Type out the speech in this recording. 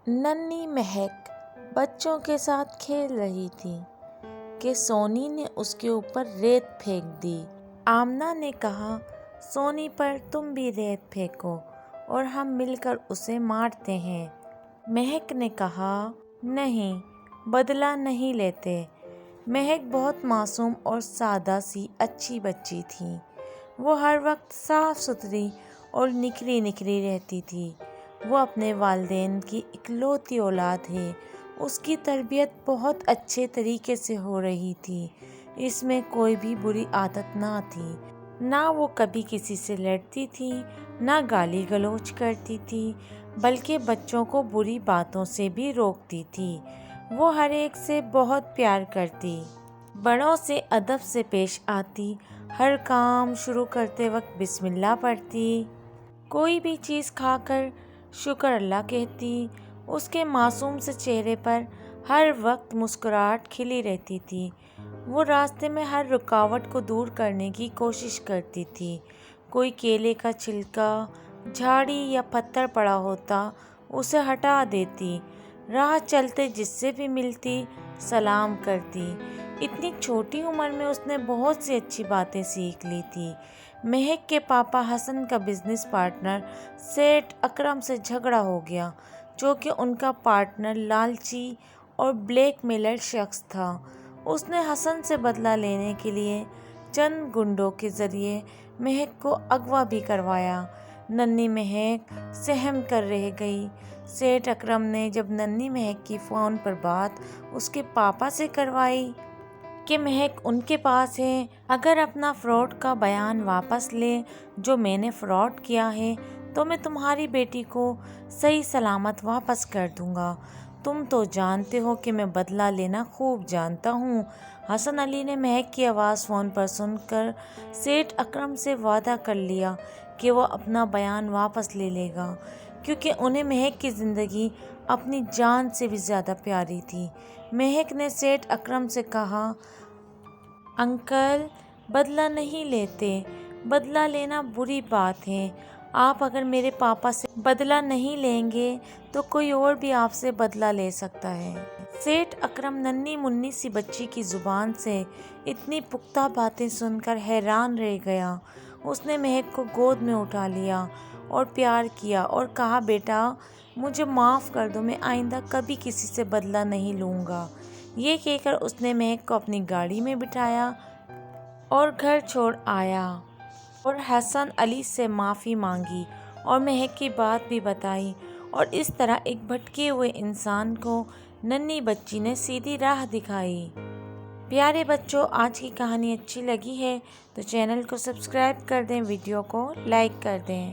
ننھی مہک بچوں کے ساتھ کھیل رہی تھی کہ سونی نے اس کے اوپر ریت پھینک دی۔ آمنہ نے کہا، سونی پر تم بھی ریت پھینکو اور ہم مل کر اسے مارتے ہیں۔ مہک نے کہا، نہیں، بدلہ نہیں لیتے۔ مہک بہت معصوم اور سادہ سی اچھی بچی تھی۔ وہ ہر وقت صاف ستھری اور نکھری نکھری رہتی تھی۔ وہ اپنے والدین کی اکلوتی اولاد ہے۔ اس کی تربیت بہت اچھے طریقے سے ہو رہی تھی۔ اس میں کوئی بھی بری عادت نہ تھی۔ نہ وہ کبھی کسی سے لڑتی تھی، نہ گالی گلوچ کرتی تھی، بلکہ بچوں کو بری باتوں سے بھی روکتی تھی۔ وہ ہر ایک سے بہت پیار کرتی، بڑوں سے ادب سے پیش آتی، ہر کام شروع کرتے وقت بسم اللہ پڑھتی، کوئی بھی چیز کھا کر شکر اللہ کہتی۔ اس کے معصوم سے چہرے پر ہر وقت مسکراہٹ کھلی رہتی تھی۔ وہ راستے میں ہر رکاوٹ کو دور کرنے کی کوشش کرتی تھی۔ کوئی کیلے کا چھلکا، جھاڑی یا پتھر پڑا ہوتا اسے ہٹا دیتی، راہ چلتے جس سے بھی ملتی سلام کرتی۔ اتنی چھوٹی عمر میں اس نے بہت سی اچھی باتیں سیکھ لی تھی۔ مہک کے پاپا حسن کا بزنس پارٹنر سیٹھ اکرم سے جھگڑا ہو گیا، جو کہ ان کا پارٹنر لالچی اور بلیک میلر شخص تھا۔ اس نے حسن سے بدلہ لینے کے لیے چند گنڈوں کے ذریعے مہک کو اغوا بھی کروایا۔ ننھی مہک سہم کر رہ گئی۔ سیٹھ اکرم نے جب ننھی مہک کی فون پر بات اس کے پاپا سے کروائی کہ مہک ان کے پاس ہے، اگر اپنا فراڈ کا بیان واپس لے جو میں نے فراڈ کیا ہے تو میں تمہاری بیٹی کو صحیح سلامت واپس کر دوں گا۔ تم تو جانتے ہو کہ میں بدلہ لینا خوب جانتا ہوں۔ حسن علی نے مہک کی آواز فون پر سن کر سیٹھ اکرم سے وعدہ کر لیا کہ وہ اپنا بیان واپس لے لے گا، کیونکہ انہیں مہک کی زندگی اپنی جان سے بھی زیادہ پیاری تھی۔ مہک نے سیٹھ اکرم سے کہا، انکل، بدلہ نہیں لیتے، بدلہ لینا بری بات ہے۔ آپ اگر میرے پاپا سے بدلہ نہیں لیں گے تو کوئی اور بھی آپ سے بدلہ لے سکتا ہے۔ سیٹھ اکرم ننھی منھی سی بچی کی زبان سے اتنی پختہ باتیں سن کر حیران رہ گیا۔ اس نے مہک کو گود میں اٹھا لیا اور پیار کیا اور کہا، بیٹا، مجھے معاف کر دو، میں آئندہ کبھی کسی سے بدلہ نہیں لوں گا۔ یہ کہہ کر اس نے مہک کو اپنی گاڑی میں بٹھایا اور گھر چھوڑ آیا اور حسن علی سے معافی مانگی اور مہک کی بات بھی بتائی، اور اس طرح ایک بھٹکے ہوئے انسان کو ننھی بچی نے سیدھی راہ دکھائی۔ پیارے بچوں، آج کی کہانی اچھی لگی ہے تو چینل کو سبسکرائب کر دیں، ویڈیو کو لائک کر دیں۔